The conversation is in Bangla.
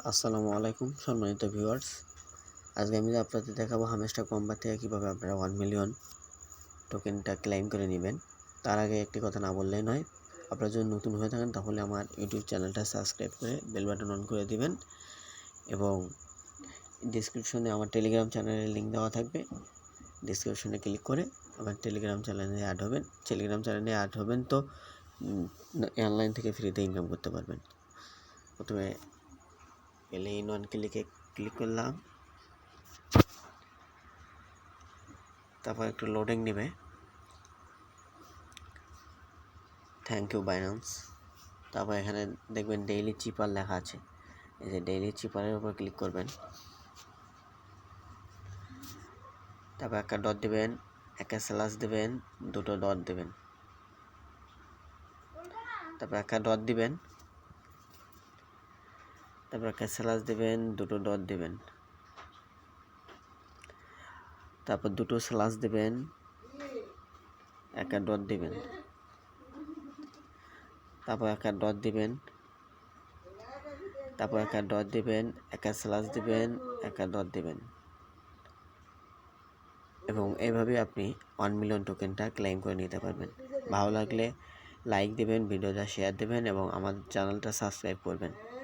আসসালামু আলাইকুম সম্মানিত ভিউয়ার্স। আজকে আমি আপনাদের দেখাবো হামেস্টার কম্বার থেকে কীভাবে আপনারা 1 মিলিয়ন টোকেনটা ক্লেইম করে নেবেন। তার আগে একটি কথা না বললেই নয়, আপনারা যদি নতুন হয়ে থাকেন তাহলে আমার ইউটিউব চ্যানেলটা সাবস্ক্রাইব করে বেল বাটন অন করে দিবেন এবং ডিসক্রিপশনে আমার টেলিগ্রাম চ্যানেলের লিঙ্ক দেওয়া থাকবে। ডিসক্রিপশনে ক্লিক করে আমার টেলিগ্রাম চ্যানেলে অ্যাড হবেন। তো অনলাইন থেকে ফ্রিতে ইনকাম করতে পারবেন। প্রথমে ইন ওয়ান ক্লিক করলাম, তারপর একটু লোডিং নেবে। Thank you Binance. তারপর এখানে দেখবেন ডেইলি চিপার লেখা আছে, এই যে ডেইলি চিপারের উপর ক্লিক করবেন। তারপর একটা ডট দেবেন, একটা স্ল্যাশ দেবেন, দুটো ডট দেবেন, তারপর একটা ডট দিবেন, তারপর একটা স্ল্যাশ দেবেন, দুটো ডট দেবেন, তারপর দুটো স্ল্যাশ দেবেন, একটা ডট দিবেন, তারপর একটা ডট দিবেন, তারপর একটা ডট দিবেন, একটা স্ল্যাশ দিবেন, একটা ডট দিবেন এবং এইভাবে আপনি 1 মিলিয়ন টোকেনটা ক্লেম করে নিতে পারবেন। ভালো লাগলে লাইক দেবেন, ভিডিওটা শেয়ার দেবেন এবং আমার চ্যানেলটা সাবস্ক্রাইব করবেন।